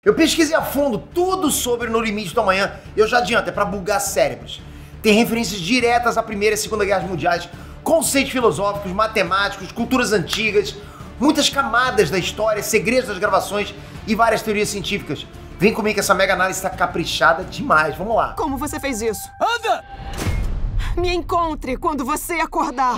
Eu pesquisei a fundo tudo sobre No Limite do Amanhã. Eu já adianto, é pra bugar cérebros. Tem referências diretas à Primeira e Segunda Guerras Mundiais, conceitos filosóficos, matemáticos, culturas antigas, muitas camadas da história, segredos das gravações e várias teorias científicas. Vem comigo que essa mega análise tá caprichada demais. Vamos lá. Como você fez isso? Anda! Me encontre quando você acordar.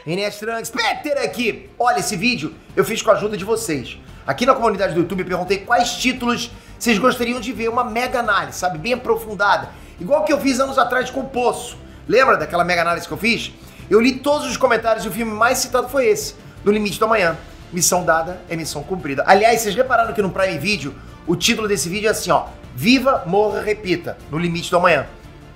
Inês Trunks, Peter aqui! Olha, esse vídeo eu fiz com a ajuda de vocês. Aqui na comunidade do YouTube eu perguntei quais títulos vocês gostariam de ver uma mega análise, sabe? Bem aprofundada. Igual que eu fiz anos atrás com o Poço. Lembra daquela mega análise que eu fiz? Eu li todos os comentários e o filme mais citado foi esse, No Limite do Amanhã. Missão dada é missão cumprida. Aliás, vocês repararam que no Prime Video, o título desse vídeo é assim, ó. Viva, morra, repita, No Limite do Amanhã.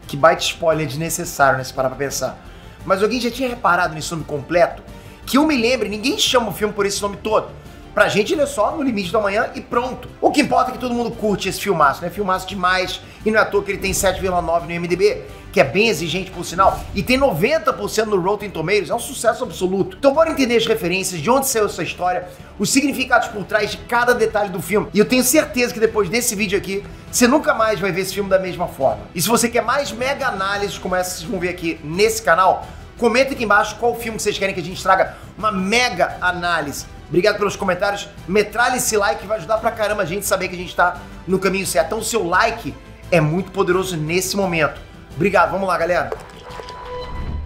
Que baita spoiler desnecessário, né? Se parar pra pensar. Mas alguém já tinha reparado nesse nome completo? Que eu me lembre, ninguém chama o filme por esse nome todo. Pra gente ele é só No Limite do Amanhã e pronto. O que importa é que todo mundo curte esse filmaço, né? Filmaço demais. E não é à toa que ele tem 7,9 no IMDb, que é bem exigente por sinal. E tem 90% no Rotten Tomatoes, é um sucesso absoluto. Então bora entender as referências, de onde saiu essa história, os significados por trás de cada detalhe do filme. E eu tenho certeza que depois desse vídeo aqui, você nunca mais vai ver esse filme da mesma forma. E se você quer mais mega análises como essa que vocês vão ver aqui nesse canal, comenta aqui embaixo qual filme que vocês querem que a gente traga uma mega análise. Obrigado pelos comentários, metralha esse like que vai ajudar pra caramba a gente saber que a gente tá no caminho certo. Então o seu like é muito poderoso nesse momento. Obrigado, vamos lá galera.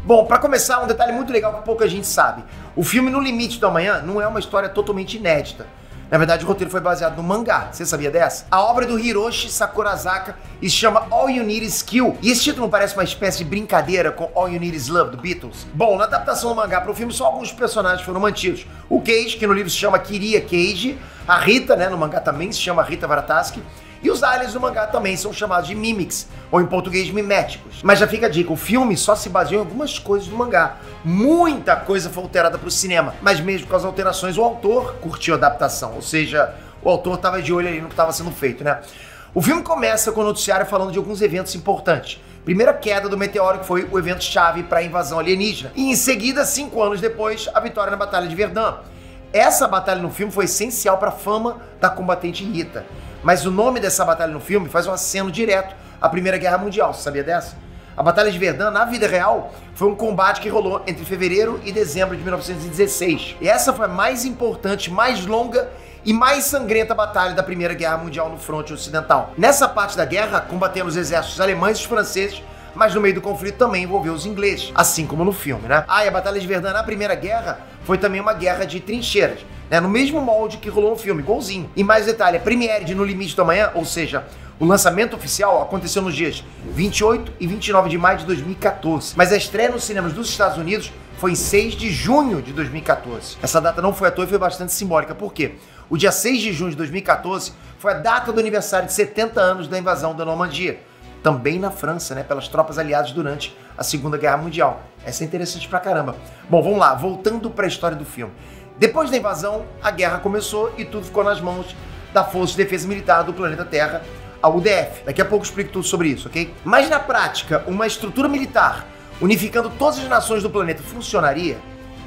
Bom, pra começar, um detalhe muito legal que pouca gente sabe. O filme No Limite do Amanhã não é uma história totalmente inédita. Na verdade, o roteiro foi baseado no mangá. Você sabia dessa? A obra do Hiroshi Sakurazaka se chama All You Need Is Kill. E esse título não parece uma espécie de brincadeira com All You Need Is Love, do Beatles? Bom, na adaptação do mangá para o filme, só alguns personagens foram mantidos. O Cage, que no livro se chama Kiria Cage. A Rita, né, no mangá também se chama Rita Varataski. E os aliens do mangá também são chamados de Mimics, ou em português, miméticos. Mas já fica a dica, o filme só se baseou em algumas coisas do mangá. Muita coisa foi alterada para o cinema, mas mesmo com as alterações, o autor curtiu a adaptação, ou seja, o autor estava de olho ali no que estava sendo feito, né? O filme começa com o noticiário falando de alguns eventos importantes. Primeira queda do meteoro, que foi o evento-chave para a invasão alienígena. E em seguida, 5 anos depois, a vitória na Batalha de Verdun. Essa batalha no filme foi essencial para a fama da combatente Rita. Mas o nome dessa batalha no filme faz um aceno direto à Primeira Guerra Mundial, você sabia dessa? A Batalha de Verdun, na vida real, foi um combate que rolou entre fevereiro e dezembro de 1916. E essa foi a mais importante, mais longa e mais sangrenta batalha da Primeira Guerra Mundial no fronte ocidental. Nessa parte da guerra, combateram os exércitos alemães e os franceses, mas no meio do conflito também envolveu os ingleses, assim como no filme, né? E a Batalha de Verdun na Primeira Guerra foi também uma guerra de trincheiras, né? No mesmo molde que rolou no filme, igualzinho. E mais detalhe, a premiere de No Limite do Amanhã, ou seja, o lançamento oficial aconteceu nos dias 28 e 29 de maio de 2014, mas a estreia nos cinemas dos Estados Unidos foi em 6 de junho de 2014. Essa data não foi à toa e foi bastante simbólica, por quê? O dia 6 de junho de 2014 foi a data do aniversário de 70 anos da invasão da Normandia, também na França, né, pelas tropas aliadas durante a Segunda Guerra Mundial. Essa é interessante pra caramba. Bom, vamos lá, voltando para a história do filme. Depois da invasão, a guerra começou e tudo ficou nas mãos da Força de Defesa Militar do planeta Terra, a UDF. Daqui a pouco eu explico tudo sobre isso, ok? Mas na prática, uma estrutura militar unificando todas as nações do planeta funcionaria?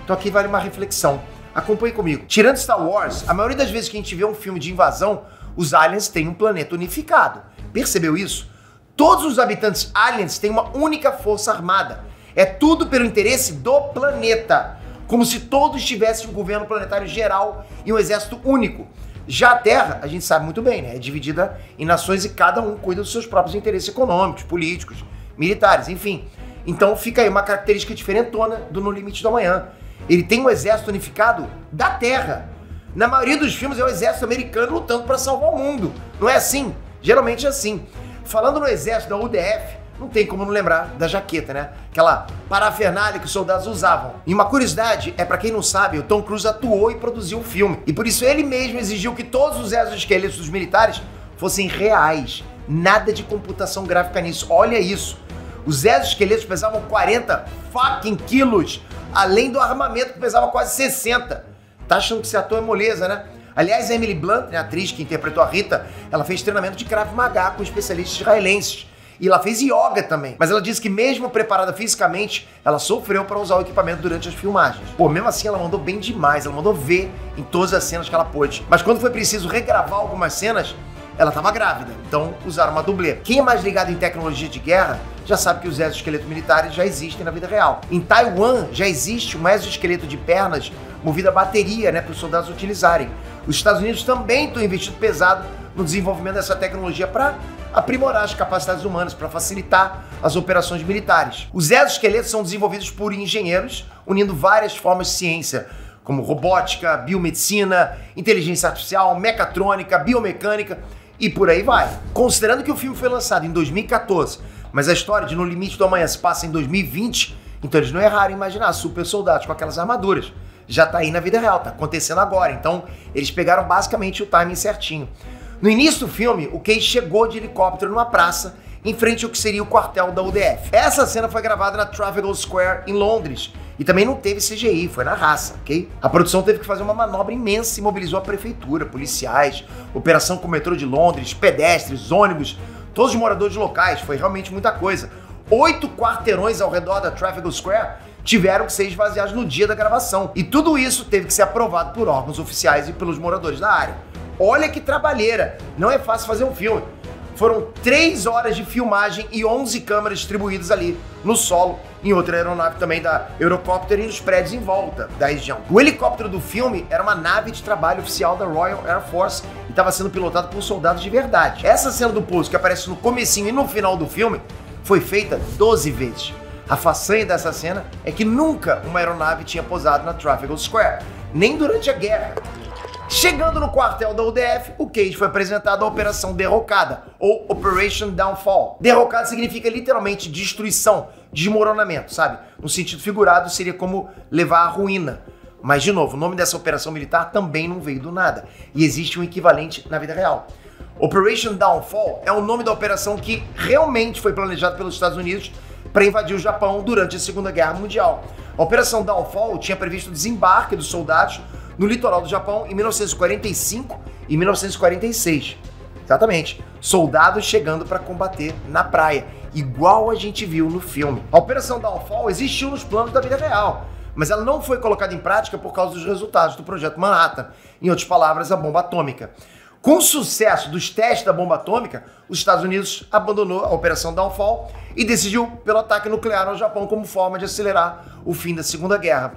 Então aqui vale uma reflexão. Acompanhe comigo. Tirando Star Wars, a maioria das vezes que a gente vê um filme de invasão, os aliens têm um planeta unificado. Percebeu isso? Todos os habitantes aliens têm uma única força armada. É tudo pelo interesse do planeta. Como se todos tivessem um governo planetário geral e um exército único. Já a Terra, a gente sabe muito bem, né? É dividida em nações e cada um cuida dos seus próprios interesses econômicos, políticos, militares, enfim. Então fica aí uma característica diferentona do No Limite do Amanhã. Ele tem um exército unificado da Terra. Na maioria dos filmes é o exército americano lutando para salvar o mundo. Não é assim? Geralmente é assim. Falando no exército da UDF, não tem como não lembrar da jaqueta, né? Aquela parafernália que os soldados usavam. E uma curiosidade é, pra quem não sabe, o Tom Cruise atuou e produziu o filme. E por isso ele mesmo exigiu que todos os exoesqueletos dos militares fossem reais. Nada de computação gráfica nisso. Olha isso. Os exoesqueletos pesavam 40 fucking quilos, além do armamento que pesava quase 60. Tá achando que esse ator é moleza, né? Aliás, a Emily Blunt, a atriz que interpretou a Rita, Ela fez treinamento de Krav Maga com especialistas israelenses. E ela fez yoga também. Mas ela disse que mesmo preparada fisicamente, ela sofreu para usar o equipamento durante as filmagens. Pô, mesmo assim ela mandou bem demais, ela mandou ver em todas as cenas que ela pôde. Mas quando foi preciso regravar algumas cenas, ela estava grávida, então usaram uma dublê. Quem é mais ligado em tecnologia de guerra já sabe que os exoesqueletos militares já existem na vida real. Em Taiwan já existe um exoesqueleto de pernas movido a bateria, para os soldados utilizarem. Os Estados Unidos também estão investindo pesado no desenvolvimento dessa tecnologia para aprimorar as capacidades humanas, para facilitar as operações militares. Os exoesqueletos são desenvolvidos por engenheiros, unindo várias formas de ciência, como robótica, biomedicina, inteligência artificial, mecatrônica, biomecânica e por aí vai. Considerando que o filme foi lançado em 2014, mas a história de No Limite do Amanhã se passa em 2020, então eles não erraram em imaginar super soldados com aquelas armaduras. Já tá aí na vida real, tá acontecendo agora, então eles pegaram basicamente o timing certinho. No início do filme, o Cage chegou de helicóptero numa praça em frente ao que seria o quartel da UDF. Essa cena foi gravada na Trafalgar Square, em Londres, e também não teve CGI, foi na raça, ok? A produção teve que fazer uma manobra imensa e mobilizou a prefeitura, policiais, operação com o metrô de Londres, pedestres, ônibus, todos os moradores locais, foi realmente muita coisa. 8 quarteirões ao redor da Trafalgar Square tiveram que ser esvaziados no dia da gravação, e tudo isso teve que ser aprovado por órgãos oficiais e pelos moradores da área. Olha que trabalheira, não é fácil fazer um filme. Foram 3 horas de filmagem e 11 câmeras distribuídas ali no solo, em outra aeronave também da Eurocopter e nos prédios em volta da região. O helicóptero do filme era uma nave de trabalho oficial da Royal Air Force e estava sendo pilotado por soldados de verdade. Essa cena do pouso que aparece no comecinho e no final do filme foi feita 12 vezes. A façanha dessa cena é que nunca uma aeronave tinha pousado na Trafalgar Square, nem durante a guerra. Chegando no quartel da UDF, o Cage foi apresentado à Operação Derrocada, ou Operation Downfall. Derrocada significa literalmente destruição, desmoronamento, sabe? No sentido figurado, seria como levar à ruína. Mas, de novo, o nome dessa operação militar também não veio do nada, e existe um equivalente na vida real. Operation Downfall é o nome da operação que realmente foi planejada pelos Estados Unidos para invadir o Japão durante a Segunda Guerra Mundial. A Operação Downfall tinha previsto o desembarque dos soldados no litoral do Japão em 1945 e 1946. Exatamente. Soldados chegando para combater na praia, igual a gente viu no filme. A Operação Downfall existiu nos planos da vida real, mas ela não foi colocada em prática por causa dos resultados do Projeto Manhattan, em outras palavras, a bomba atômica. Com o sucesso dos testes da bomba atômica, os Estados Unidos abandonou a Operação Downfall e decidiu pelo ataque nuclear ao Japão como forma de acelerar o fim da Segunda Guerra.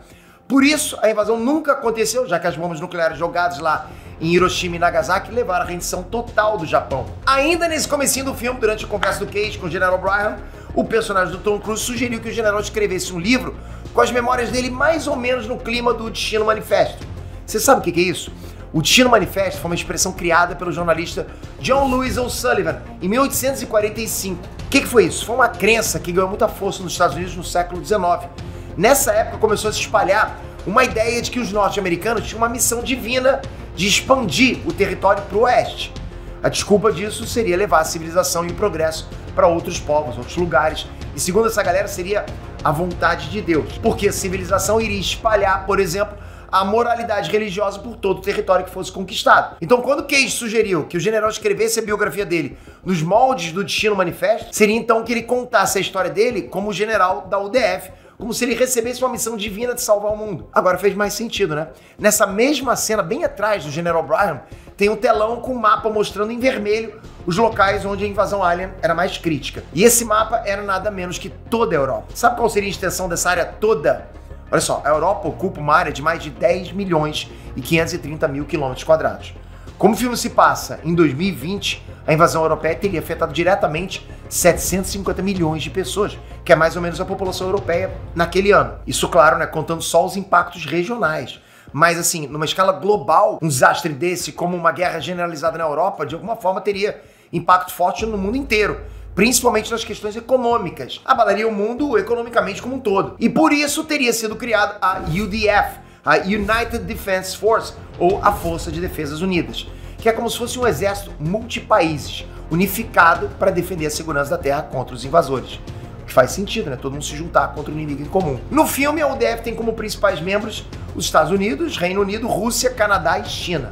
Por isso, a invasão nunca aconteceu, já que as bombas nucleares jogadas lá em Hiroshima e Nagasaki levaram à rendição total do Japão. Ainda nesse comecinho do filme, durante a conversa do Cage com o General Bryan, o personagem do Tom Cruise sugeriu que o general escrevesse um livro com as memórias dele mais ou menos no clima do Destino Manifesto. Você sabe o que é isso? O Destino Manifesto foi uma expressão criada pelo jornalista John Lewis O'Sullivan em 1845. O que foi isso? Foi uma crença que ganhou muita força nos Estados Unidos no século XIX. Nessa época começou a se espalhar uma ideia de que os norte-americanos tinham uma missão divina de expandir o território para o oeste. A desculpa disso seria levar a civilização e o progresso para outros povos, outros lugares. E segundo essa galera, seria a vontade de Deus. Porque a civilização iria espalhar, por exemplo, a moralidade religiosa por todo o território que fosse conquistado. Então, quando Cage sugeriu que o general escrevesse a biografia dele nos moldes do Destino Manifesto, seria então que ele contasse a história dele como general da UDF, como se ele recebesse uma missão divina de salvar o mundo. Agora fez mais sentido, né? Nessa mesma cena, bem atrás do General Bryan, tem um telão com um mapa mostrando em vermelho os locais onde a invasão alien era mais crítica. E esse mapa era nada menos que toda a Europa. Sabe qual seria a extensão dessa área toda? Olha só, a Europa ocupa uma área de mais de 10 milhões e 530 mil quilômetros quadrados. Como o filme se passa em 2020, a invasão europeia teria afetado diretamente 750 milhões de pessoas, que é mais ou menos a população europeia naquele ano. Isso, claro, né, contando só os impactos regionais. Mas, assim, numa escala global, um desastre desse, como uma guerra generalizada na Europa, de alguma forma teria impacto forte no mundo inteiro, principalmente nas questões econômicas. Abalaria o mundo economicamente como um todo. E por isso teria sido criada a UDF, a United Defense Force, ou a Força de Defesas Unidas, que é como se fosse um exército multipaíses, unificado para defender a segurança da Terra contra os invasores. O que faz sentido, né? Todo mundo se juntar contra o inimigo em comum. No filme, a UDF tem como principais membros os Estados Unidos, Reino Unido, Rússia, Canadá e China.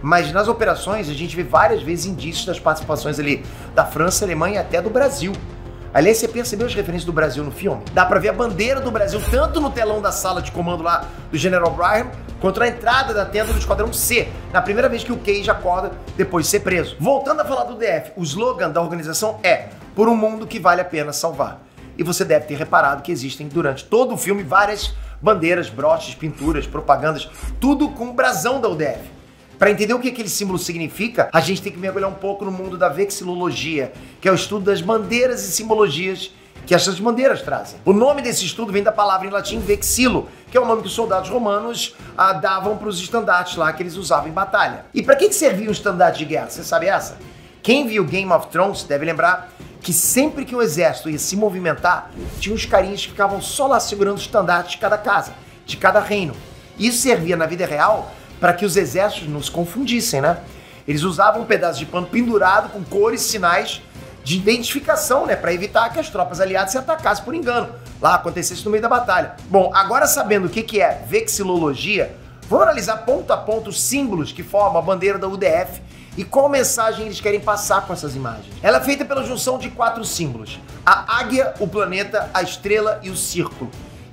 Mas nas operações a gente vê várias vezes indícios das participações ali da França, Alemanha e até do Brasil. Aliás, você percebeu as referências do Brasil no filme? Dá pra ver a bandeira do Brasil tanto no telão da sala de comando lá do General Braham, quanto na entrada da tenda do Esquadrão C, na primeira vez que o Cage acorda depois de ser preso. Voltando a falar do DF, o slogan da organização é "Por um mundo que vale a pena salvar". E você deve ter reparado que existem durante todo o filme várias bandeiras, broches, pinturas, propagandas, tudo com o brasão da UDF. Para entender o que aquele símbolo significa, a gente tem que mergulhar um pouco no mundo da vexilologia, que é o estudo das bandeiras e simbologias que essas bandeiras trazem. O nome desse estudo vem da palavra em latim vexilo, que é o nome que os soldados romanos davam para os estandartes lá que eles usavam em batalha. E para que servia um estandarte de guerra? Você sabe essa? Quem viu Game of Thrones deve lembrar que sempre que um exército ia se movimentar, tinha uns carinhas que ficavam só lá segurando o estandarte de cada casa, de cada reino. Isso servia na vida real para que os exércitos não se confundissem, né? Eles usavam um pedaço de pano pendurado com cores e sinais de identificação, né? Para evitar que as tropas aliadas se atacassem por engano, lá acontecesse no meio da batalha. Bom, agora sabendo o que é vexilologia, vamos analisar ponto a ponto os símbolos que formam a bandeira da UDF e qual mensagem eles querem passar com essas imagens. Ela é feita pela junção de 4 símbolos: a águia, o planeta, a estrela e o círculo.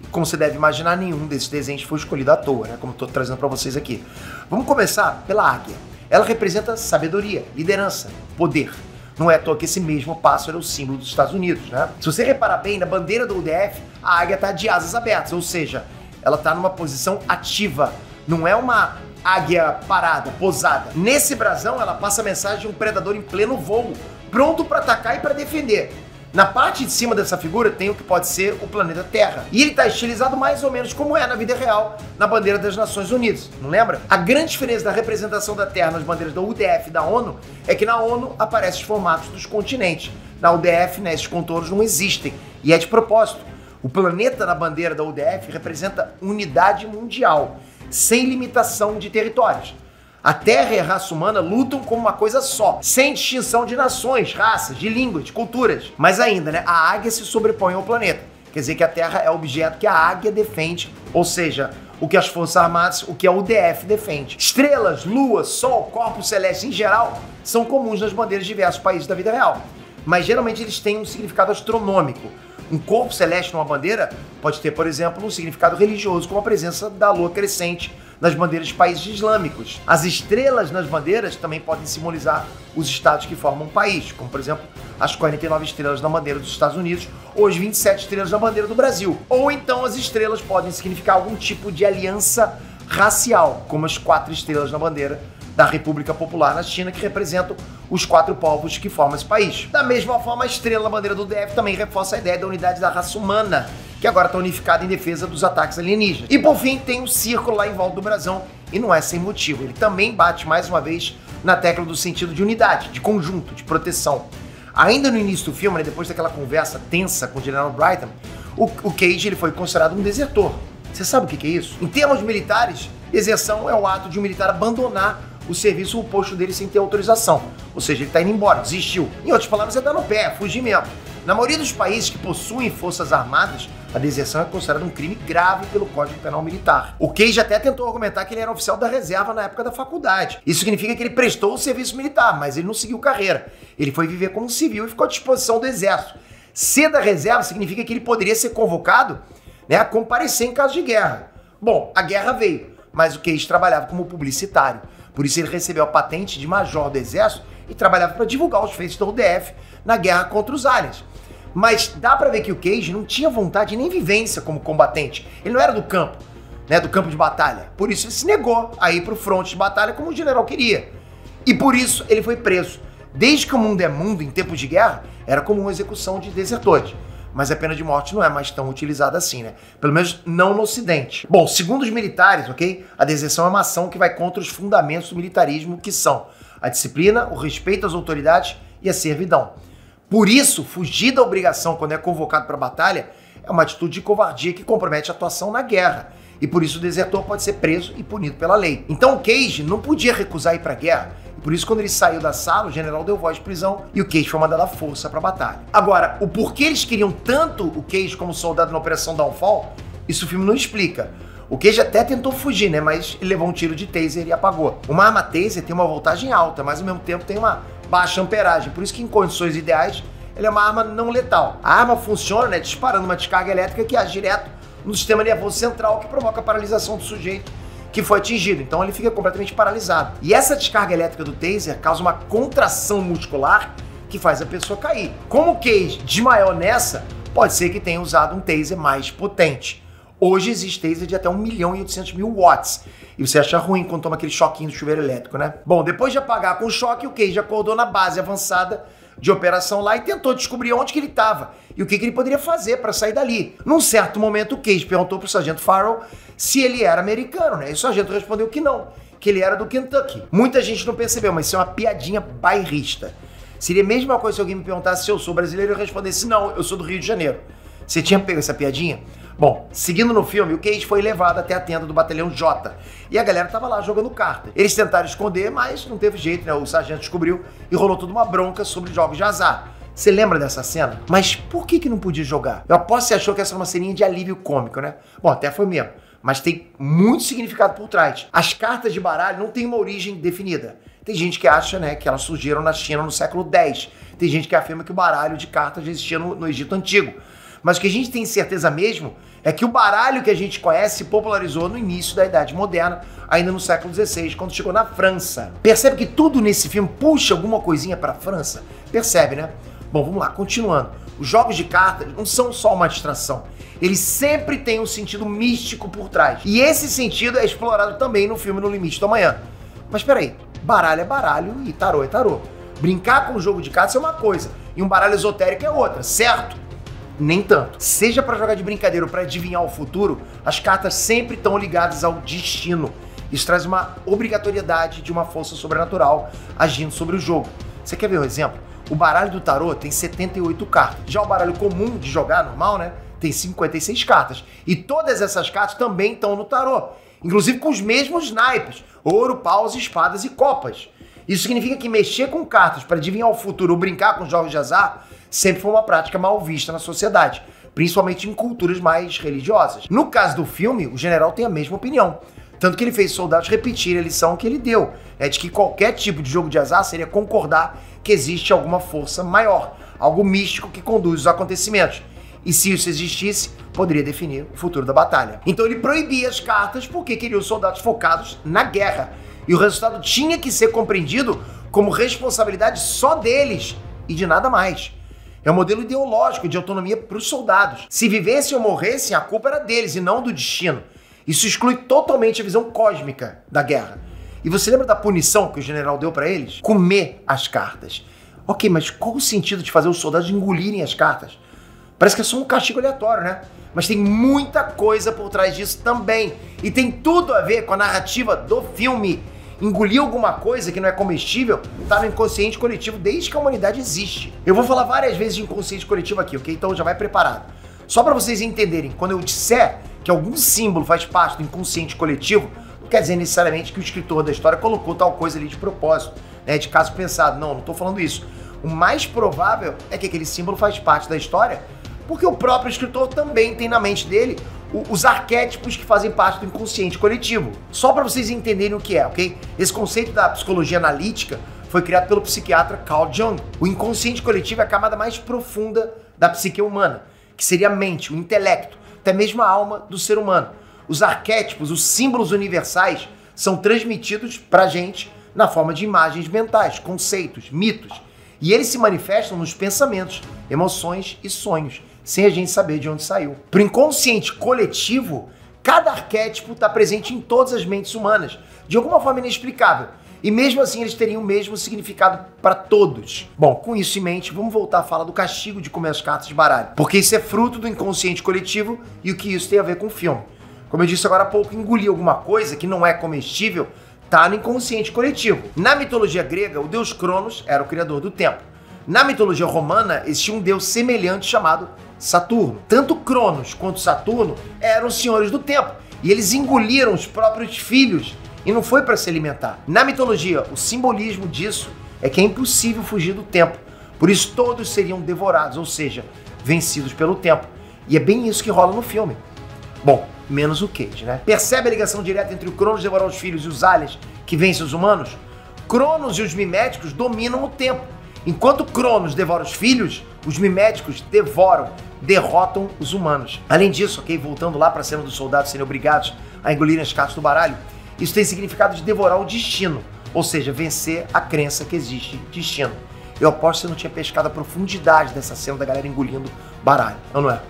Como você deve imaginar, nenhum desses desenhos foi escolhido à toa, né? Como estou trazendo para vocês aqui. Vamos começar pela águia. Ela representa sabedoria, liderança, poder. Não é à toa que esse mesmo pássaro é o símbolo dos Estados Unidos, né? Se você reparar bem, na bandeira do UDF, a águia está de asas abertas, ou seja, ela está numa posição ativa. Não é uma águia parada, posada. Nesse brasão, ela passa a mensagem de um predador em pleno voo, pronto para atacar e para defender. Na parte de cima dessa figura tem o que pode ser o planeta Terra. E ele está estilizado mais ou menos como é na vida real, na bandeira das Nações Unidas, não lembra? A grande diferença da representação da Terra nas bandeiras da UDF e da ONU é que na ONU aparecem os formatos dos continentes. Na UDF, né, esses contornos não existem. E é de propósito. O planeta na bandeira da UDF representa unidade mundial, sem limitação de territórios. A Terra e a raça humana lutam como uma coisa só, sem distinção de nações, raças, de línguas, de culturas. Mas ainda, né, a águia se sobrepõe ao planeta. Quer dizer que a Terra é o objeto que a águia defende, ou seja, o que as Forças Armadas, o que a UDF defende. Estrelas, lua, sol, corpos celestes em geral, são comuns nas bandeiras de diversos países da vida real. Mas geralmente eles têm um significado astronômico. Um corpo celeste numa bandeira pode ter, por exemplo, um significado religioso, como a presença da lua crescente nas bandeiras de países islâmicos. As estrelas nas bandeiras também podem simbolizar os estados que formam um país, como, por exemplo, as 49 estrelas na bandeira dos Estados Unidos ou as 27 estrelas na bandeira do Brasil. Ou então as estrelas podem significar algum tipo de aliança racial, como as 4 estrelas na bandeira da República Popular na China, que representam os 4 povos que formam esse país. Da mesma forma, a estrela na bandeira do DF também reforça a ideia da unidade da raça humana, que agora está unificada em defesa dos ataques alienígenas. E por fim, tem um círculo lá em volta do brasão, e não é sem motivo. Ele também bate mais uma vez na tecla do sentido de unidade, de conjunto, de proteção. Ainda no início do filme, né, depois daquela conversa tensa com o General Brighton, o Cage ele foi considerado um desertor. Você sabe o que é isso? Em termos militares, deserção é o ato de um militar abandonar o serviço ou o posto dele sem ter autorização. Ou seja, ele está indo embora, desistiu. Em outras palavras, é dar no pé, fugir mesmo. Na maioria dos países que possuem forças armadas, a deserção é considerada um crime grave pelo Código Penal Militar. O Cage até tentou argumentar que ele era oficial da reserva na época da faculdade. Isso significa que ele prestou o serviço militar, mas ele não seguiu carreira. Ele foi viver como um civil e ficou à disposição do exército. Ser da reserva significa que ele poderia ser convocado, né, a comparecer em caso de guerra. Bom, a guerra veio, mas o Cage trabalhava como publicitário. Por isso ele recebeu a patente de major do exército e trabalhava para divulgar os feitos da UDF na guerra contra os aliens. Mas dá pra ver que o Cage não tinha vontade nem vivência como combatente. Ele não era do campo, né, do campo de batalha. Por isso ele se negou a ir pro fronte de batalha como o general queria. E por isso ele foi preso. Desde que o mundo é mundo, em tempos de guerra, era comum a execução de desertores. Mas a pena de morte não é mais tão utilizada assim, né? Pelo menos não no Ocidente. Bom, segundo os militares, ok? A deserção é uma ação que vai contra os fundamentos do militarismo, que são a disciplina, o respeito às autoridades e a servidão. Por isso, fugir da obrigação quando é convocado para a batalha é uma atitude de covardia que compromete a atuação na guerra. E por isso o desertor pode ser preso e punido pela lei. Então o Cage não podia recusar ir para a guerra. E por isso quando ele saiu da sala, o general deu voz de prisão e o Cage foi mandado à força para a batalha. Agora, o porquê eles queriam tanto o Cage como soldado na Operação Downfall, isso o filme não explica. O Cage até tentou fugir, né? Mas ele levou um tiro de taser e apagou. Uma arma taser tem uma voltagem alta, mas ao mesmo tempo tem uma baixa amperagem. Por isso que em condições ideais, ele é uma arma não letal. A arma funciona, né, disparando uma descarga elétrica que age direto no sistema nervoso central, que provoca a paralisação do sujeito que foi atingido. Então ele fica completamente paralisado. E essa descarga elétrica do taser causa uma contração muscular que faz a pessoa cair. Como o Cage desmaiou nessa, pode ser que tenha usado um taser mais potente. Hoje existe taser de até 1.800.000 watts. E você acha ruim quando toma aquele choquinho do chuveiro elétrico, né? Bom, depois de apagar com o choque, o Cage acordou na base avançada de operação lá e tentou descobrir onde que ele estava e o que ele poderia fazer para sair dali. Num certo momento, o Cage perguntou pro sargento Farrell se ele era americano, né? E o sargento respondeu que não, que ele era do Kentucky. Muita gente não percebeu, mas isso é uma piadinha bairrista. Seria a mesma coisa se alguém me perguntasse se eu sou brasileiro e eu respondesse não, eu sou do Rio de Janeiro. Você tinha pego essa piadinha? Bom, seguindo no filme, o Cage foi levado até a tenda do batalhão J e a galera tava lá jogando carta. Eles tentaram esconder, mas não teve jeito, né? O sargento descobriu e rolou toda uma bronca sobre jogos de azar. Você lembra dessa cena? Mas por que não podia jogar? Eu aposto que você achou que essa era uma ceninha de alívio cômico, né? Bom, até foi mesmo, mas tem muito significado por trás. As cartas de baralho não têm uma origem definida. Tem gente que acha, né, que elas surgiram na China no século X. Tem gente que afirma que o baralho de cartas já existia no Egito Antigo. Mas o que a gente tem certeza mesmo é que o baralho que a gente conhece se popularizou no início da Idade Moderna, ainda no século XVI, quando chegou na França. Percebe que tudo nesse filme puxa alguma coisinha para a França? Percebe, né? Bom, vamos lá, continuando. Os jogos de cartas não são só uma distração. Eles sempre têm um sentido místico por trás. E esse sentido é explorado também no filme No Limite do Amanhã. Mas peraí, baralho é baralho e tarô é tarô. Brincar com o jogo de cartas é uma coisa e um baralho esotérico é outra, certo? Nem tanto. Seja para jogar de brincadeira ou para adivinhar o futuro, as cartas sempre estão ligadas ao destino. Isso traz uma obrigatoriedade de uma força sobrenatural agindo sobre o jogo. Você quer ver um exemplo? O baralho do tarô tem 78 cartas. Já o baralho comum de jogar, normal, né? Tem 56 cartas. E todas essas cartas também estão no tarô. Inclusive com os mesmos naipes. Ouro, paus, espadas e copas. Isso significa que mexer com cartas para adivinhar o futuro ou brincar com jogos de azar sempre foi uma prática mal vista na sociedade, principalmente em culturas mais religiosas. No caso do filme, o general tem a mesma opinião, tanto que ele fez os soldados repetirem a lição que ele deu, de que qualquer tipo de jogo de azar seria concordar que existe alguma força maior, algo místico que conduz os acontecimentos. E se isso existisse, poderia definir o futuro da batalha. Então ele proibia as cartas porque queria os soldados focados na guerra. E o resultado tinha que ser compreendido como responsabilidade só deles e de nada mais. É um modelo ideológico de autonomia para os soldados. Se vivessem ou morressem, a culpa era deles e não do destino. Isso exclui totalmente a visão cósmica da guerra. E você lembra da punição que o general deu para eles? Comer as cartas. Ok, mas qual o sentido de fazer os soldados engolirem as cartas? Parece que é só um castigo aleatório, né? Mas tem muita coisa por trás disso também. E tem tudo a ver com a narrativa do filme. Engolir alguma coisa que não é comestível tá no inconsciente coletivo desde que a humanidade existe. Eu vou falar várias vezes de inconsciente coletivo aqui, ok? Então já vai preparado. Só para vocês entenderem, quando eu disser que algum símbolo faz parte do inconsciente coletivo, não quer dizer necessariamente que o escritor da história colocou tal coisa ali de propósito, né? De caso pensado. Não tô falando isso. O mais provável é que aquele símbolo faz parte da história porque o próprio escritor também tem na mente dele os arquétipos que fazem parte do inconsciente coletivo. Só para vocês entenderem o que é, ok? Esse conceito da psicologia analítica foi criado pelo psiquiatra Carl Jung. O inconsciente coletivo é a camada mais profunda da psique humana, que seria a mente, o intelecto, até mesmo a alma do ser humano. Os arquétipos, os símbolos universais, são transmitidos pra gente na forma de imagens mentais, conceitos, mitos. E eles se manifestam nos pensamentos, emoções e sonhos, sem a gente saber de onde saiu. Para o inconsciente coletivo, cada arquétipo está presente em todas as mentes humanas, de alguma forma inexplicável. E mesmo assim eles teriam o mesmo significado para todos. Bom, com isso em mente, vamos voltar a falar do castigo de comer as cartas de baralho. Porque isso é fruto do inconsciente coletivo e o que isso tem a ver com o filme. Como eu disse agora há pouco, engolir alguma coisa que não é comestível está no inconsciente coletivo. Na mitologia grega, o deus Cronos era o criador do tempo. Na mitologia romana, existia um deus semelhante chamado Saturno. Tanto Cronos quanto Saturno eram senhores do tempo e eles engoliram os próprios filhos e não foi para se alimentar. Na mitologia, o simbolismo disso é que é impossível fugir do tempo, por isso todos seriam devorados, ou seja, vencidos pelo tempo. E é bem isso que rola no filme. Bom, menos o Cage, né? Percebe a ligação direta entre o Cronos devorar os filhos e os aliens que vencem os humanos? Cronos e os miméticos dominam o tempo. Enquanto Cronos devora os filhos, os miméticos derrotam os humanos. Além disso, ok, voltando lá para a cena dos soldados serem obrigados a engolirem as cartas do baralho, isso tem significado de devorar o destino, ou seja, vencer a crença que existe destino. Eu aposto que você não tinha pescado a profundidade dessa cena da galera engolindo baralho, não é?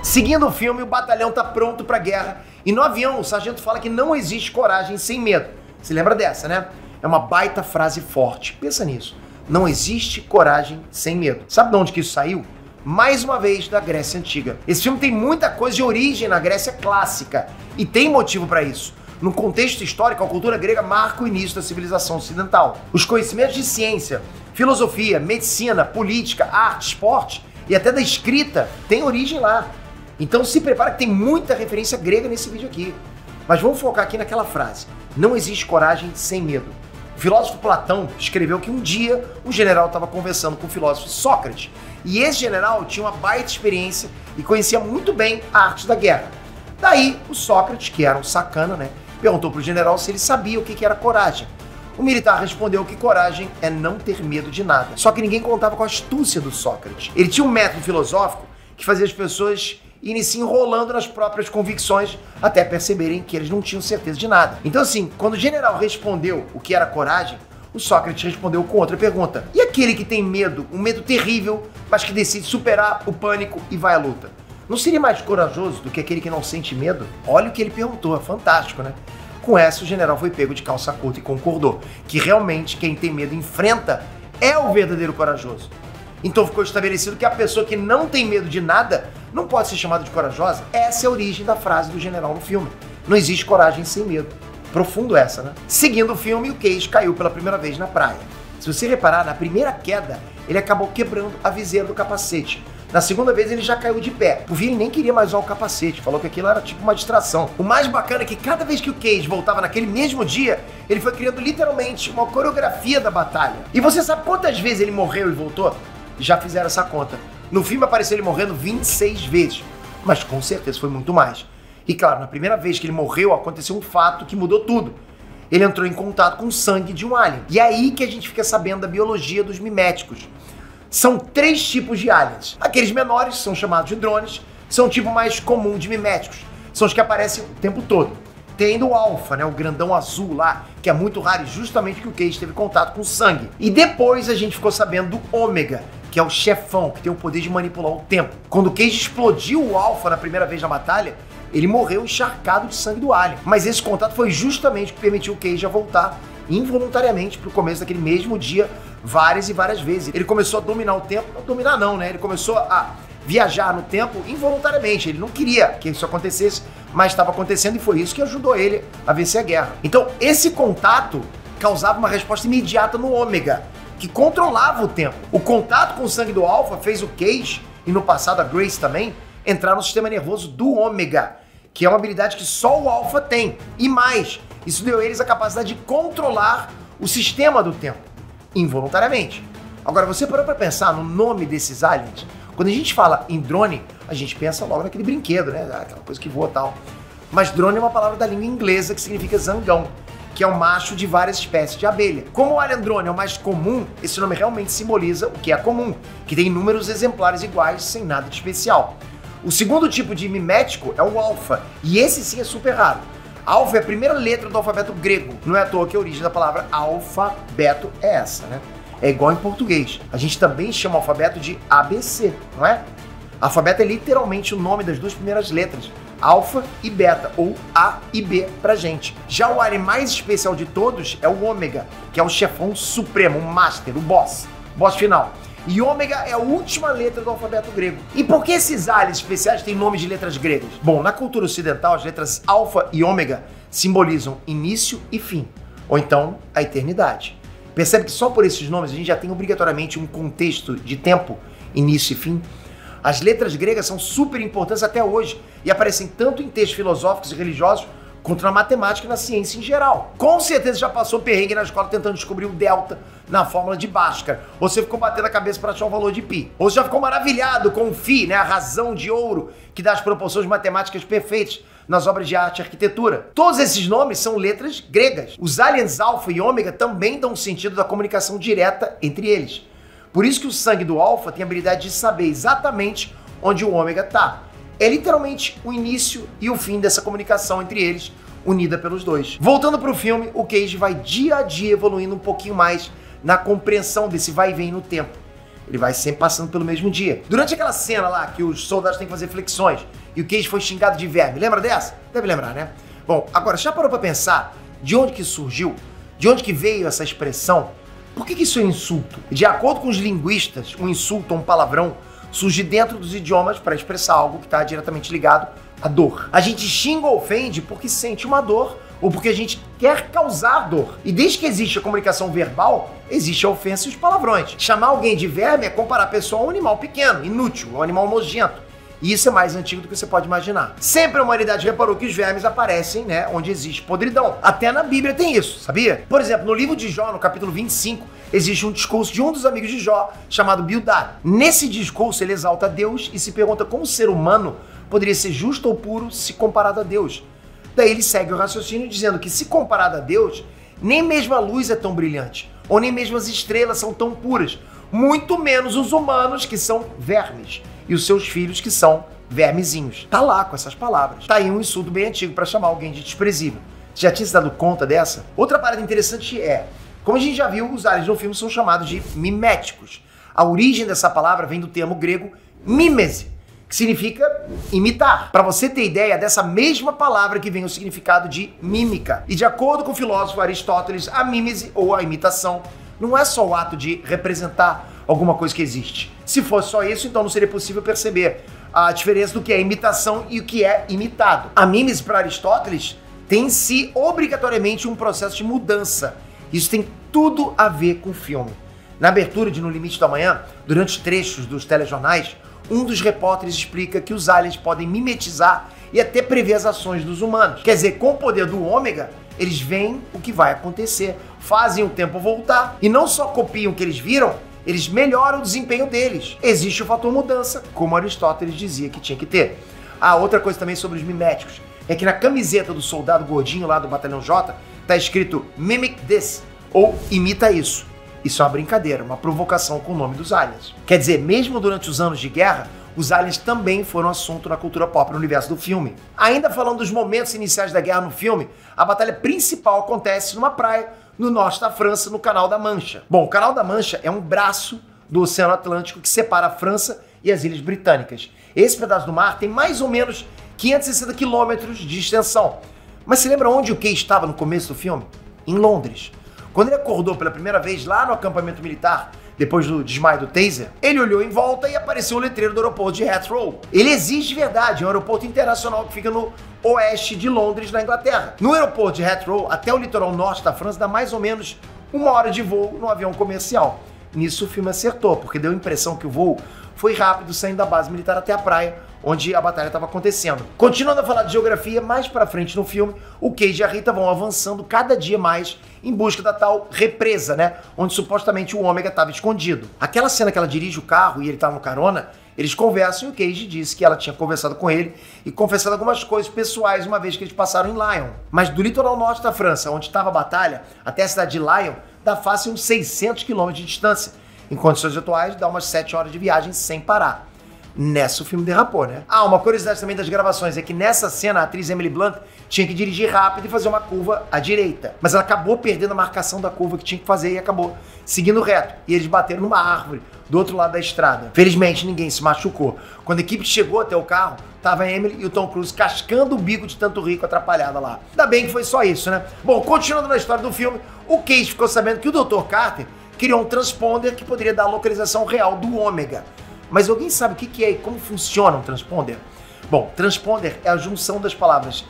Seguindo o filme, o batalhão tá pronto pra guerra e no avião o sargento fala que não existe coragem sem medo. Se lembra dessa, né? É uma baita frase forte. Pensa nisso. Não existe coragem sem medo. Sabe de onde que isso saiu? Mais uma vez, da Grécia Antiga. Esse filme tem muita coisa de origem na Grécia clássica e tem motivo para isso. No contexto histórico, a cultura grega marca o início da civilização ocidental. Os conhecimentos de ciência, filosofia, medicina, política, arte, esporte e até da escrita têm origem lá. Então se prepara que tem muita referência grega nesse vídeo aqui. Mas vamos focar aqui naquela frase. Não existe coragem sem medo. O filósofo Platão escreveu que um dia um general estava conversando com o filósofo Sócrates. E esse general tinha uma baita experiência e conhecia muito bem a arte da guerra. Daí o Sócrates, que era um sacana, né, perguntou para o general se ele sabia o que era coragem. O militar respondeu que coragem é não ter medo de nada. Só que ninguém contava com a astúcia do Sócrates. Ele tinha um método filosófico que fazia as pessoas irem se enrolando nas próprias convicções até perceberem que eles não tinham certeza de nada. Então assim, quando o general respondeu o que era coragem, o Sócrates respondeu com outra pergunta. E aquele que tem medo, um medo terrível, mas que decide superar o pânico e vai à luta? Não seria mais corajoso do que aquele que não sente medo? Olha o que ele perguntou, é fantástico, né? Com essa, o general foi pego de calça curta e concordou que realmente quem tem medo enfrenta é o verdadeiro corajoso. Então ficou estabelecido que a pessoa que não tem medo de nada não pode ser chamada de corajosa. Essa é a origem da frase do general no filme. Não existe coragem sem medo. Profundo essa, né? Seguindo o filme, o Cage caiu pela primeira vez na praia. Se você reparar, na primeira queda, ele acabou quebrando a viseira do capacete. Na segunda vez ele já caiu de pé. Por fim, ele nem queria mais usar o capacete, falou que aquilo era tipo uma distração. O mais bacana é que cada vez que o Cage voltava naquele mesmo dia, ele foi criando literalmente uma coreografia da batalha. E você sabe quantas vezes ele morreu e voltou? Já fizeram essa conta. No filme apareceu ele morrendo 26 vezes, mas com certeza foi muito mais. E claro, na primeira vez que ele morreu, aconteceu um fato que mudou tudo. Ele entrou em contato com o sangue de um alien. E é aí que a gente fica sabendo da biologia dos miméticos. São 3 tipos de aliens. Aqueles menores são chamados de drones, são o tipo mais comum de miméticos. São os que aparecem o tempo todo. Tem o alfa, né, o grandão azul lá, que é muito raro e justamente que o Cage teve contato com sangue. E depois a gente ficou sabendo do ômega, que é o chefão, que tem o poder de manipular o tempo. Quando o Cage explodiu o alfa na primeira vez na batalha, ele morreu encharcado de sangue do alien. Mas esse contato foi justamente o que permitiu o Cage a voltar involuntariamente pro começo daquele mesmo dia, várias e várias vezes. Ele começou a dominar o tempo, não dominar não, né? Ele começou a viajar no tempo involuntariamente. Ele não queria que isso acontecesse, mas estava acontecendo e foi isso que ajudou ele a vencer a guerra. Então, esse contato causava uma resposta imediata no ômega, que controlava o tempo. O contato com o sangue do alfa fez o Cage, e no passado a Grace também, entrar no sistema nervoso do ômega, que é uma habilidade que só o alfa tem. E mais, isso deu a eles a capacidade de controlar o sistema do tempo, involuntariamente. Agora, você parou para pensar no nome desses aliens? Quando a gente fala em drone, a gente pensa logo naquele brinquedo, né? Aquela coisa que voa e tal. Mas drone é uma palavra da língua inglesa que significa zangão, que é o macho de várias espécies de abelha. Como o alien drone é o mais comum, esse nome realmente simboliza o que é comum, que tem inúmeros exemplares iguais sem nada de especial. O segundo tipo de mimético é o alfa, e esse sim é super raro. Alfa é a primeira letra do alfabeto grego, não é à toa que a origem da palavra alfabeto é essa, né? É igual em português. A gente também chama o alfabeto de ABC, não é? Alfabeto é literalmente o nome das 2 primeiras letras, alfa e beta, ou A e B pra gente. Já o alien mais especial de todos é o ômega, que é o chefão supremo, o master, o boss final. E ômega é a última letra do alfabeto grego. E por que esses aliens especiais têm nomes de letras gregas? Bom, na cultura ocidental, as letras alfa e ômega simbolizam início e fim, ou então a eternidade. Percebe que só por esses nomes a gente já tem obrigatoriamente um contexto de tempo, início e fim? As letras gregas são super importantes até hoje e aparecem tanto em textos filosóficos e religiosos quanto na matemática e na ciência em geral. Com certeza já passou perrengue na escola tentando descobrir o delta na fórmula de Bhaskara. Ou você ficou batendo a cabeça para achar o valor de π. Ou você já ficou maravilhado com o φ, né, a razão de ouro, que dá as proporções matemáticas perfeitas nas obras de arte e arquitetura. Todos esses nomes são letras gregas. Os aliens alfa e ômega também dão sentido da comunicação direta entre eles. Por isso que o sangue do alfa tem a habilidade de saber exatamente onde o ômega está. É literalmente o início e o fim dessa comunicação entre eles, unida pelos dois. Voltando para o filme, o Cage vai dia a dia evoluindo um pouquinho mais na compreensão desse vai e vem no tempo. Ele vai sempre passando pelo mesmo dia. Durante aquela cena lá que os soldados têm que fazer flexões e o Cage foi xingado de verme, lembra dessa? Deve lembrar, né? Bom, agora já parou para pensar de onde que surgiu? De onde que veio essa expressão? Por que isso é insulto? De acordo com os linguistas, um insulto ou um palavrão surge dentro dos idiomas para expressar algo que está diretamente ligado à dor. A gente xinga ou ofende porque sente uma dor ou porque a gente quer causar dor. E desde que existe a comunicação verbal, existe a ofensa e os palavrões. Chamar alguém de verme é comparar a pessoa a um animal pequeno, inútil, um animal nojento. E isso é mais antigo do que você pode imaginar. Sempre a humanidade reparou que os vermes aparecem, né, onde existe podridão. Até na Bíblia tem isso, sabia? Por exemplo, no livro de Jó, no capítulo 25, existe um discurso de um dos amigos de Jó, chamado Bildad. Nesse discurso, ele exalta Deus e se pergunta como o ser humano poderia ser justo ou puro se comparado a Deus. Daí ele segue o raciocínio dizendo que se comparado a Deus, nem mesmo a luz é tão brilhante, ou nem mesmo as estrelas são tão puras, muito menos os humanos, que são vermes, e os seus filhos, que são vermezinhos. Tá lá com essas palavras. Tá aí um insulto bem antigo para chamar alguém de desprezível. Você já tinha se dado conta dessa? Outra parada interessante é, como a gente já viu, os aliens no filme são chamados de miméticos. A origem dessa palavra vem do termo grego mimese, que significa imitar. Para você ter ideia dessa mesma palavra que vem o significado de mímica. E de acordo com o filósofo Aristóteles, a mímese ou a imitação não é só o ato de representar alguma coisa que existe. Se fosse só isso, então não seria possível perceber a diferença do que é imitação e o que é imitado. A mímese para Aristóteles tem em si obrigatoriamente um processo de mudança. Isso tem tudo a ver com o filme. Na abertura de No Limite do Amanhã, durante trechos dos telejornais, um dos repórteres explica que os aliens podem mimetizar e até prever as ações dos humanos. Quer dizer, com o poder do ômega, eles veem o que vai acontecer, fazem o tempo voltar e não só copiam o que eles viram, eles melhoram o desempenho deles. Existe o fator mudança, como Aristóteles dizia que tinha que ter. Outra coisa também sobre os miméticos é que na camiseta do soldado gordinho lá do Batalhão J tá escrito Mimic This, ou imita isso. Isso é uma brincadeira, uma provocação com o nome dos aliens. Quer dizer, mesmo durante os anos de guerra, os aliens também foram assunto na cultura pop no universo do filme. Ainda falando dos momentos iniciais da guerra no filme, a batalha principal acontece numa praia no norte da França, no Canal da Mancha. Bom, o Canal da Mancha é um braço do Oceano Atlântico que separa a França e as Ilhas Britânicas. Esse pedaço do mar tem mais ou menos 560 quilômetros de extensão. Mas se lembra onde o Cage estava no começo do filme? Em Londres. Quando ele acordou pela primeira vez lá no acampamento militar, depois do desmaio do taser, ele olhou em volta e apareceu o letreiro do aeroporto de Heathrow. Ele existe de verdade, é um aeroporto internacional que fica no oeste de Londres, na Inglaterra. No aeroporto de Heathrow, até o litoral norte da França, dá mais ou menos 1 hora de voo num avião comercial. Nisso o filme acertou, porque deu a impressão que o voo foi rápido, saindo da base militar até a praia, onde a batalha estava acontecendo. Continuando a falar de geografia, mais pra frente no filme, o Cage e a Rita vão avançando cada dia mais em busca da tal represa, né? Onde supostamente o ômega estava escondido. Aquela cena que ela dirige o carro e ele tá no carona, eles conversam e o Cage disse que ela tinha conversado com ele e confessado algumas coisas pessoais uma vez que eles passaram em Lyon. Mas do litoral norte da França, onde estava a batalha, até a cidade de Lyon, dá fácil uns 600 km de distância. Em condições atuais, dá umas 7 horas de viagem sem parar. Nessa o filme derrapou, né? Uma curiosidade também das gravações é que nessa cena a atriz Emily Blunt tinha que dirigir rápido e fazer uma curva à direita. Mas ela acabou perdendo a marcação da curva que tinha que fazer e acabou seguindo reto. E eles bateram numa árvore do outro lado da estrada. Felizmente ninguém se machucou. Quando a equipe chegou até o carro, tava a Emily e o Tom Cruise cascando o bico de tanto rico atrapalhada lá. Ainda bem que foi só isso, né? Bom, continuando na história do filme, o Cage ficou sabendo que o Dr. Carter criou um transponder que poderia dar a localização real do ômega. Mas alguém sabe o que é e como funciona um transponder? Bom, transponder é a junção das palavras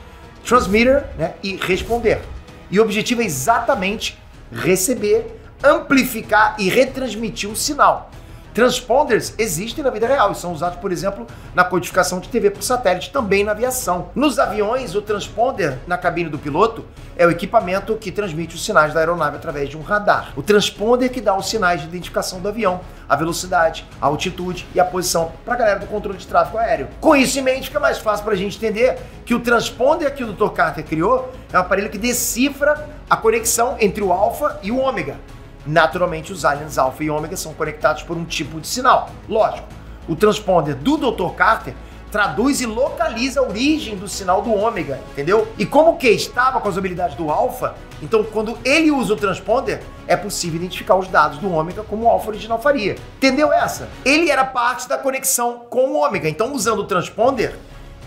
transmitter, né, e responder. E o objetivo é exatamente receber, amplificar e retransmitir um sinal. Transponders existem na vida real e são usados, por exemplo, na codificação de TV por satélite, também na aviação. Nos aviões, o transponder na cabine do piloto é o equipamento que transmite os sinais da aeronave através de um radar. O transponder que dá os sinais de identificação do avião, a velocidade, a altitude e a posição para a galera do controle de tráfego aéreo. Com isso em mente, fica mais fácil para a gente entender que o transponder que o Dr. Carter criou é um aparelho que decifra a conexão entre o alfa e o ômega. Naturalmente, os aliens alfa e ômega são conectados por um tipo de sinal. Lógico, o transponder do Dr. Carter traduz e localiza a origem do sinal do ômega, entendeu? E como o Cage estava com as habilidades do alfa, então quando ele usa o transponder, é possível identificar os dados do ômega como o alfa original faria. Entendeu essa? Ele era parte da conexão com o ômega, então usando o transponder,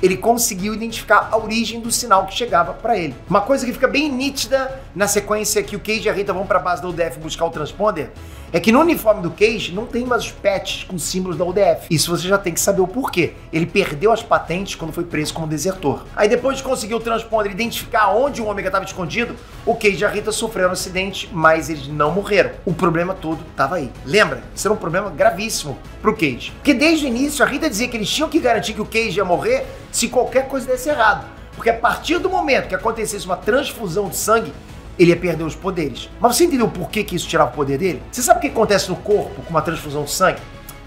ele conseguiu identificar a origem do sinal que chegava para ele. Uma coisa que fica bem nítida na sequência que o Cage e a Rita vão para a base da UDF buscar o transponder é que no uniforme do Cage não tem mais os patches com símbolos da UDF. Isso você já tem que saber o porquê. Ele perdeu as patentes quando foi preso como desertor. Aí depois de conseguir o transponder e identificar onde o ômega estava escondido, o Cage e a Rita sofreram um acidente, mas eles não morreram. O problema todo estava aí. Lembra? Isso era um problema gravíssimo pro Cage. Porque desde o início a Rita dizia que eles tinham que garantir que o Cage ia morrer se qualquer coisa desse errado. Porque a partir do momento que acontecesse uma transfusão de sangue, ele ia perder os poderes. Mas você entendeu por que isso tirava o poder dele? Você sabe o que acontece no corpo com uma transfusão de sangue?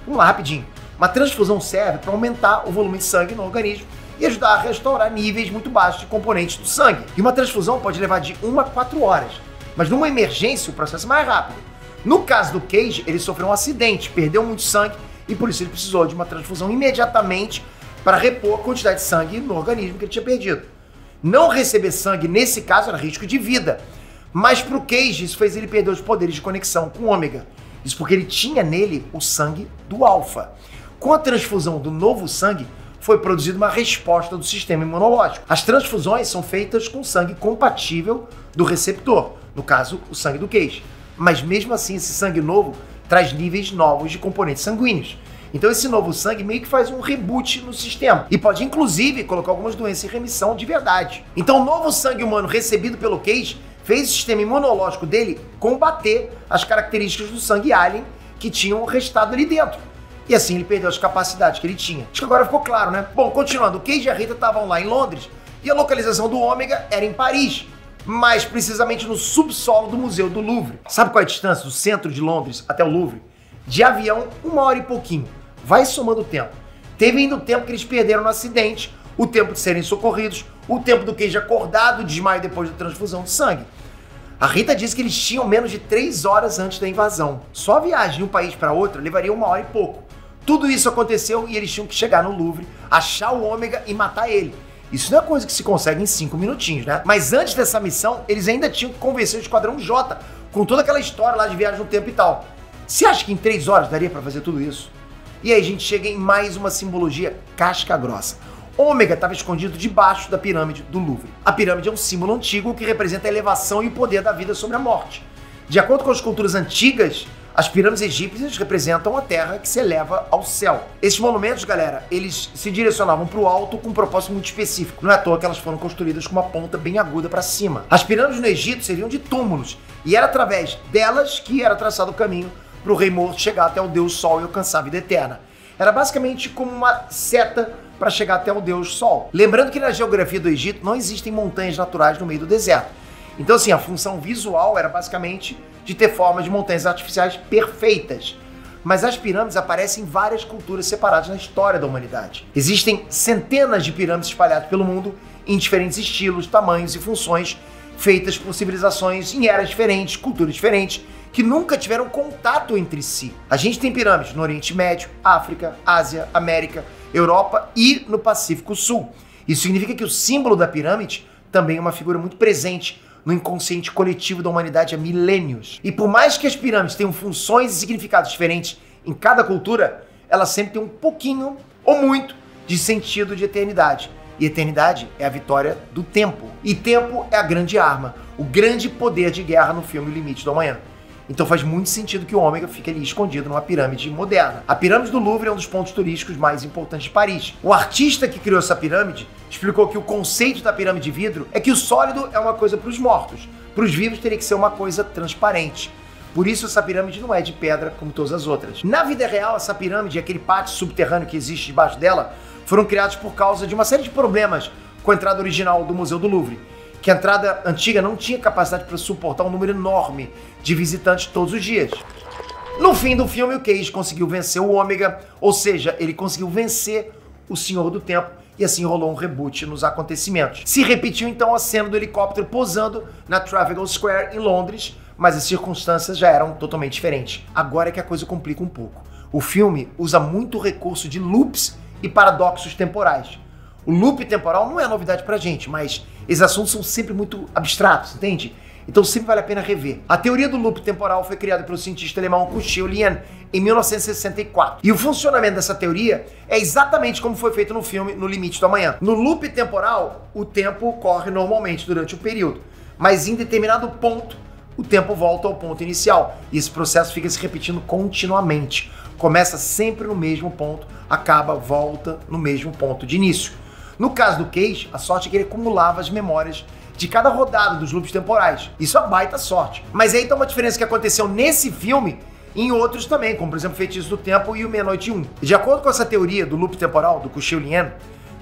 Vamos lá, rapidinho. Uma transfusão serve para aumentar o volume de sangue no organismo e ajudar a restaurar níveis muito baixos de componentes do sangue. E uma transfusão pode levar de 1 a 4 horas. Mas numa emergência, o processo é mais rápido. No caso do Cage, ele sofreu um acidente, perdeu muito sangue e por isso ele precisou de uma transfusão imediatamente para repor a quantidade de sangue no organismo que ele tinha perdido. Não receber sangue, nesse caso, era risco de vida. Mas pro Cage, isso fez ele perder os poderes de conexão com o ômega. Isso porque ele tinha nele o sangue do alfa. Com a transfusão do novo sangue, foi produzida uma resposta do sistema imunológico. As transfusões são feitas com sangue compatível do receptor, no caso, o sangue do Cage. Mas mesmo assim, esse sangue novo traz níveis novos de componentes sanguíneos. Então esse novo sangue meio que faz um reboot no sistema e pode inclusive colocar algumas doenças em remissão de verdade. Então o novo sangue humano recebido pelo Cage fez o sistema imunológico dele combater as características do sangue alien que tinham restado ali dentro. E assim ele perdeu as capacidades que ele tinha. Acho que agora ficou claro, né? Bom, continuando, o Cage e a Rita estavam lá em Londres e a localização do ômega era em Paris, mais precisamente no subsolo do Museu do Louvre. Sabe qual é a distância do centro de Londres até o Louvre? De avião, 1 hora e pouquinho. Vai somando o tempo. Teve ainda o tempo que eles perderam no acidente, o tempo de serem socorridos, o tempo do Cage acordado, desmaio depois da transfusão de sangue. A Rita disse que eles tinham menos de 3 horas antes da invasão. Só a viagem de um país para outro levaria 1 hora e pouco. Tudo isso aconteceu e eles tinham que chegar no Louvre, achar o ômega e matar ele. Isso não é coisa que se consegue em 5 minutinhos, né? Mas antes dessa missão, eles ainda tinham que convencer o Esquadrão J, com toda aquela história lá de viagem no tempo e tal. Você acha que em 3 horas daria para fazer tudo isso? E aí a gente chega em mais uma simbologia casca grossa. Ômega estava escondido debaixo da pirâmide do Louvre. A pirâmide é um símbolo antigo que representa a elevação e o poder da vida sobre a morte. De acordo com as culturas antigas, as pirâmides egípcias representam a terra que se eleva ao céu. Esses monumentos, galera, eles se direcionavam para o alto com um propósito muito específico. Não é à toa que elas foram construídas com uma ponta bem aguda para cima. As pirâmides no Egito serviam de túmulos e era através delas que era traçado o caminho para o rei morto chegar até o Deus Sol e alcançar a vida eterna. Era basicamente como uma seta para chegar até o Deus Sol. Lembrando que na geografia do Egito não existem montanhas naturais no meio do deserto. Então assim, a função visual era basicamente de ter formas de montanhas artificiais perfeitas. Mas as pirâmides aparecem em várias culturas separadas na história da humanidade. Existem centenas de pirâmides espalhadas pelo mundo em diferentes estilos, tamanhos e funções, feitas por civilizações em eras diferentes, culturas diferentes, que nunca tiveram contato entre si. A gente tem pirâmides no Oriente Médio, África, Ásia, América, Europa e no Pacífico Sul. Isso significa que o símbolo da pirâmide também é uma figura muito presente no inconsciente coletivo da humanidade há milênios. E por mais que as pirâmides tenham funções e significados diferentes em cada cultura, elas sempre têm um pouquinho ou muito de sentido de eternidade. E eternidade é a vitória do tempo. E tempo é a grande arma, o grande poder de guerra no filme O Limite do Amanhã. Então faz muito sentido que o ômega fique ali escondido numa pirâmide moderna. A pirâmide do Louvre é um dos pontos turísticos mais importantes de Paris. O artista que criou essa pirâmide explicou que o conceito da pirâmide de vidro é que o sólido é uma coisa para os mortos, para os vivos teria que ser uma coisa transparente. Por isso essa pirâmide não é de pedra como todas as outras. Na vida real, essa pirâmide e aquele pátio subterrâneo que existe debaixo dela foram criados por causa de uma série de problemas com a entrada original do Museu do Louvre, que a entrada antiga não tinha capacidade para suportar um número enorme de visitantes todos os dias. No fim do filme, o Cage conseguiu vencer o Ômega, ou seja, ele conseguiu vencer o Senhor do Tempo, e assim rolou um reboot nos acontecimentos. Se repetiu então a cena do helicóptero pousando na Trafalgar Square em Londres, mas as circunstâncias já eram totalmente diferentes. Agora é que a coisa complica um pouco. O filme usa muito recurso de loops e paradoxos temporais. O loop temporal não é novidade pra gente, mas esses assuntos são sempre muito abstratos, entende? Então sempre vale a pena rever. A teoria do loop temporal foi criada pelo cientista alemão Kuchel Lian em 1964. E o funcionamento dessa teoria é exatamente como foi feito no filme No Limite do Amanhã. No loop temporal, o tempo corre normalmente durante o período, mas em determinado ponto, o tempo volta ao ponto inicial. E esse processo fica se repetindo continuamente. Começa sempre no mesmo ponto, acaba, volta no mesmo ponto de início. No caso do Cage, a sorte é que ele acumulava as memórias de cada rodada dos loops temporais. Isso é baita sorte. Mas aí tá uma diferença que aconteceu nesse filme e em outros também, como por exemplo Feitiço do Tempo e o Meia-Noite 1. De acordo com essa teoria do loop temporal do Kuchel Lian,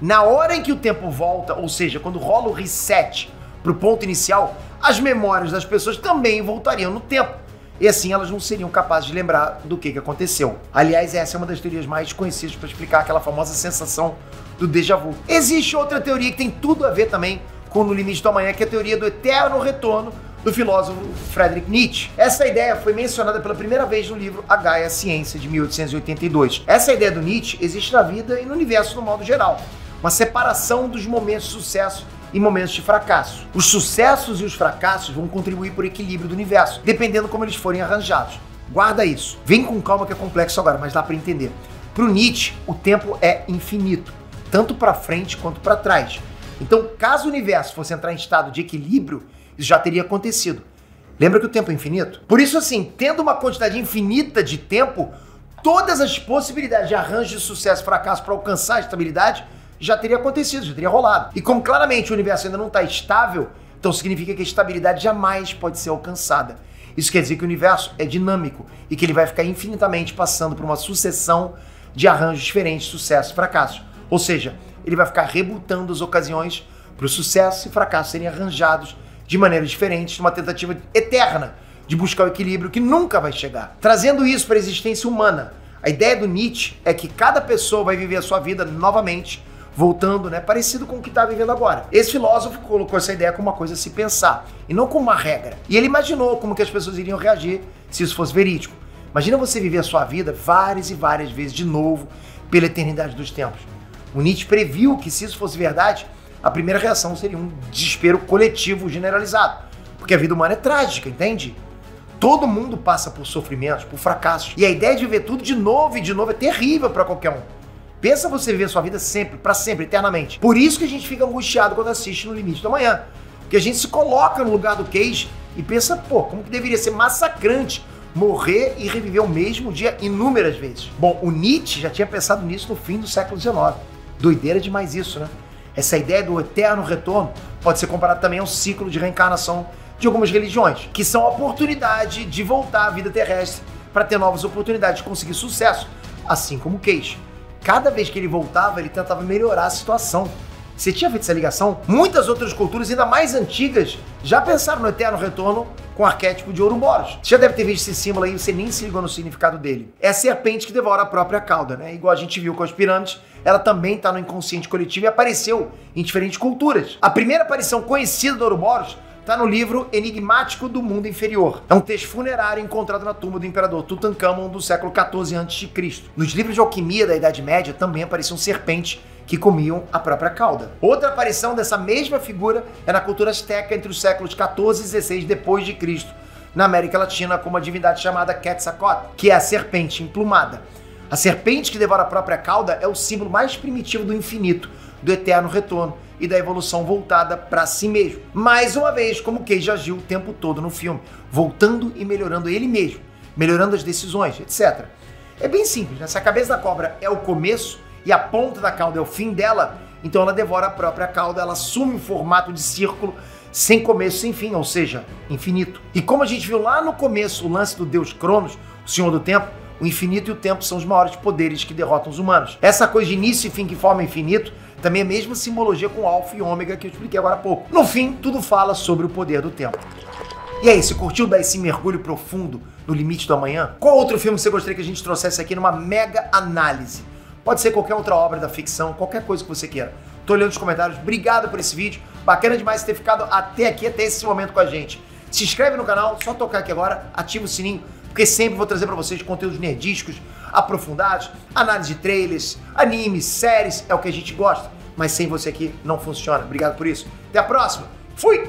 na hora em que o tempo volta, ou seja, quando rola o reset pro ponto inicial, as memórias das pessoas também voltariam no tempo. E assim elas não seriam capazes de lembrar do que aconteceu. Aliás, essa é uma das teorias mais conhecidas para explicar aquela famosa sensação do déjà vu. Existe outra teoria que tem tudo a ver também com No Limite do Amanhã, que é a teoria do eterno retorno do filósofo Friedrich Nietzsche. Essa ideia foi mencionada pela primeira vez no livro A Gaia Ciência, de 1882. Essa ideia do Nietzsche existe na vida e no universo no modo geral. Uma separação dos momentos de sucesso e momentos de fracasso. Os sucessos e os fracassos vão contribuir para o equilíbrio do universo, dependendo como eles forem arranjados. Guarda isso. Vem com calma que é complexo agora, mas dá para entender. Para o Nietzsche, o tempo é infinito, tanto para frente quanto para trás. Então, caso o universo fosse entrar em estado de equilíbrio, isso já teria acontecido. Lembra que o tempo é infinito? Por isso, assim, tendo uma quantidade infinita de tempo, todas as possibilidades de arranjo de sucesso e fracasso para alcançar a estabilidade já teria acontecido, já teria rolado. E como claramente o universo ainda não está estável, então significa que a estabilidade jamais pode ser alcançada. Isso quer dizer que o universo é dinâmico e que ele vai ficar infinitamente passando por uma sucessão de arranjos diferentes, sucesso e fracasso. Ou seja, ele vai ficar rebutando as ocasiões para o sucesso e fracasso serem arranjados de maneiras diferentes, numa tentativa eterna de buscar o equilíbrio que nunca vai chegar. Trazendo isso para a existência humana, a ideia do Nietzsche é que cada pessoa vai viver a sua vida novamente, voltando, parecido com o que está vivendo agora. Esse filósofo colocou essa ideia como uma coisa a se pensar, e não como uma regra. E ele imaginou como que as pessoas iriam reagir se isso fosse verídico. Imagina você viver a sua vida várias e várias vezes de novo, pela eternidade dos tempos. O Nietzsche previu que se isso fosse verdade, a primeira reação seria um desespero coletivo generalizado. Porque a vida humana é trágica, entende? Todo mundo passa por sofrimentos, por fracassos. E a ideia de viver tudo de novo e de novo é terrível para qualquer um. Pensa você viver a sua vida sempre, para sempre, eternamente. Por isso que a gente fica angustiado quando assiste No Limite do Amanhã. Porque a gente se coloca no lugar do Cage e pensa, pô, como que deveria ser massacrante morrer e reviver o mesmo dia inúmeras vezes. Bom, o Nietzsche já tinha pensado nisso no fim do século XIX. Doideira demais isso, né? Essa ideia do eterno retorno pode ser comparada também ao ciclo de reencarnação de algumas religiões, que são a oportunidade de voltar à vida terrestre para ter novas oportunidades de conseguir sucesso, assim como o Cage. Cada vez que ele voltava, ele tentava melhorar a situação. Você tinha feito essa ligação? Muitas outras culturas, ainda mais antigas, já pensaram no eterno retorno com o arquétipo de Ouroboros. Você já deve ter visto esse símbolo aí, você nem se ligou no significado dele. É a serpente que devora a própria cauda, né? Igual a gente viu com as pirâmides, ela também está no inconsciente coletivo e apareceu em diferentes culturas. A primeira aparição conhecida do Ouroboros está no livro Enigmático do Mundo Inferior. É um texto funerário encontrado na tumba do imperador Tutankhamon do século XIV a.C. Nos livros de alquimia da Idade Média também apareciam serpentes que comiam a própria cauda. Outra aparição dessa mesma figura é na cultura asteca entre os séculos 14 e 16 depois de Cristo, na América Latina, com uma divindade chamada Quetzalcoatl, que é a serpente emplumada. A serpente que devora a própria cauda é o símbolo mais primitivo do infinito, do eterno retorno e da evolução voltada para si mesmo. Mais uma vez, como o Cage agiu o tempo todo no filme, voltando e melhorando ele mesmo, melhorando as decisões, etc. É bem simples, né? Se a cabeça da cobra é o começo e a ponta da cauda é o fim dela, então ela devora a própria cauda, ela assume um formato de círculo, sem começo, sem fim, ou seja, infinito. E como a gente viu lá no começo, o lance do deus Cronos, o senhor do tempo, o infinito e o tempo são os maiores poderes que derrotam os humanos. Essa coisa de início e fim que forma infinito também é a mesma simbologia com alfa e ômega que eu expliquei agora há pouco. No fim, tudo fala sobre o poder do tempo. E aí, você curtiu dar esse mergulho profundo no limite do amanhã? Qual outro filme você gostaria que a gente trouxesse aqui numa mega análise? Pode ser qualquer outra obra da ficção, qualquer coisa que você queira. Tô olhando os comentários, obrigado por esse vídeo. Bacana demais ter ficado até aqui, até esse momento com a gente. Se inscreve no canal, só tocar aqui agora, ativa o sininho, porque sempre vou trazer pra vocês conteúdos nerdísticos, aprofundados, análise de trailers, animes, séries, é o que a gente gosta. Mas sem você aqui não funciona. Obrigado por isso. Até a próxima. Fui!